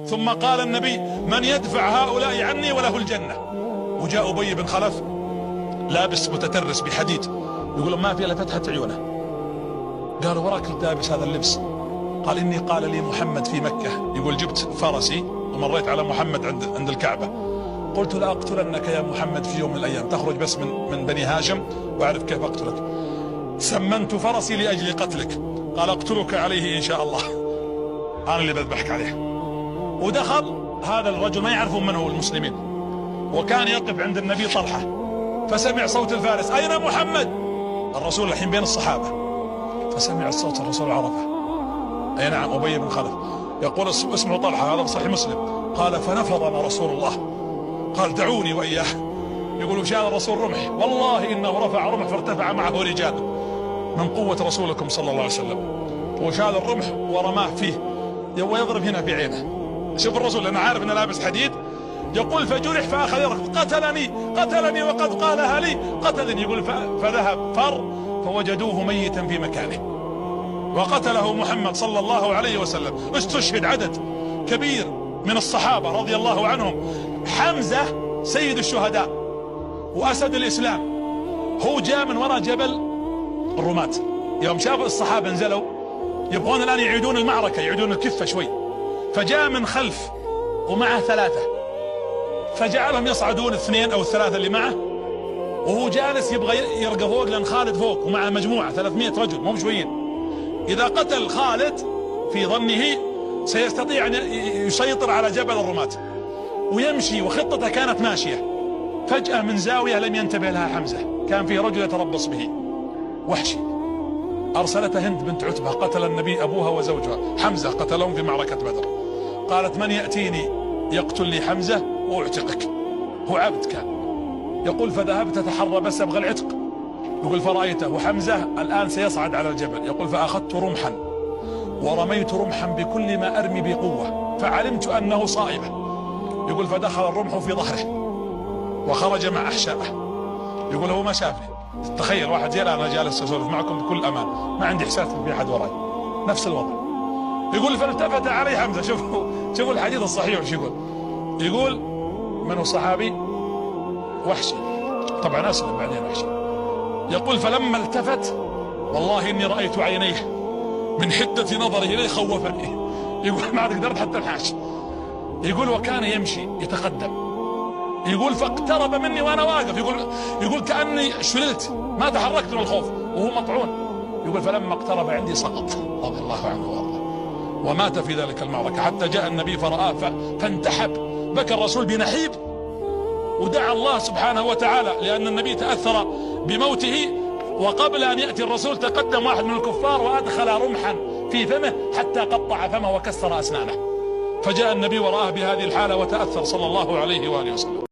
ثم قال النبي: من يدفع هؤلاء عني وله الجنة. وجاء أبي بن خلف لابس متترس بحديد، يقول ما في الا فتحة عيونه. قالوا: وراك لابس هذا اللبس؟ قال: إني قال لي محمد في مكة، يقول جبت فرسي ومريت على محمد عند الكعبة، قلت: لا أقتلنك يا محمد في يوم من الأيام، تخرج بس من بني هاشم وأعرف كيف أقتلك. سمنت فرسي لأجل قتلك. قال: أقتلك عليه إن شاء الله، أنا اللي بذبحك عليه. ودخل هذا الرجل، ما يعرفون من هو المسلمين، وكان يقف عند النبي طلحة، فسمع صوت الفارس: أين محمد؟ الرسول الحين بين الصحابة، فسمع الصوت، الرسول عرفه: أي نعم، أبي بن خلف. يقول اسمه طلحة، هذا صحيح مسلم. قال: فنفضنا رسول الله. قال: دعوني وإياه. يقول: وشال الرسول رمح، والله إنه رفع رمح فارتفع معه رجال من قوة رسولكم صلى الله عليه وسلم، وشال الرمح ورماه فيه ويضرب هنا في عينه. شوف الرسول، لأنه عارف أنه لابس حديد. يقول: فجرح فأخذ يركض: قتلني وقد قالها لي، قتلني. يقول: فذهب فوجدوه ميتا في مكانه، وقتله محمد صلى الله عليه وسلم. استشهد عدد كبير من الصحابة رضي الله عنهم. حمزة سيد الشهداء وأسد الإسلام، هو جاء من وراء جبل الرماة. يوم شافوا الصحابة نزلوا يبغون الآن يعيدون المعركة، يعيدون الكفة شوي، فجاء من خلف ومعه 3، فجعلهم يصعدون 2 أو 3 اللي معه، وهو جالس يبغى يرقى فوق، لأن خالد فوق ومعه مجموعة 300 رجل مو شويين. إذا قتل خالد في ظنه سيستطيع أن يسيطر على جبل الرماة ويمشي، وخطته كانت ماشية. فجأة من زاوية لم ينتبه لها حمزة، كان فيه رجل يتربص به وحشي، أرسلته هند بنت عتبة، قتل النبي أبوها وزوجها، حمزة قتلهم في معركة بدر. قالت: من يأتيني يقتل لي حمزة وأعتقك. هو عبد كان. يقول: فذهبت أتحرى بس أبغى العتق. يقول: فرأيته وحمزة الآن سيصعد على الجبل. يقول: فأخذت رمحا ورميت رمحا بكل ما أرمي بقوة، فعلمت أنه صائبة. يقول: فدخل الرمح في ظهره وخرج مع أحشائه. يقول: هو ما شافني. تخيل واحد زي أنا جالس أسولف معكم بكل أمان، ما عندي إحساس في أحد وراي، نفس الوضع. يقول: فالتفت علي حمزة. شوفوا الحديث الصحيح وش يقول. يقول: من هو صحابي؟ وحشي، طبعا أسلم بعدين وحشي. يقول: فلما التفت والله إني رأيت عينيه من حدة نظره إليه خوفني. يقول: ما عاد قدرت حتى انحاش. يقول: وكان يمشي يتقدم. يقول: فاقترب مني وأنا واقف. يقول كأني شللت، ما تحركت من الخوف وهو مطعون. يقول: فلما اقترب عندي سقط رضي الله عنه وارضاه، ومات في ذلك المعركة. حتى جاء النبي فرآه فانتحب، بكى الرسول بنحيب، ودعا الله سبحانه وتعالى، لأن النبي تأثر بموته. وقبل أن يأتي الرسول تقدم واحد من الكفار وأدخل رمحا في فمه حتى قطع فمه وكسر أسنانه، فجاء النبي ورآه بهذه الحالة وتأثر صلى الله عليه وآله وسلم.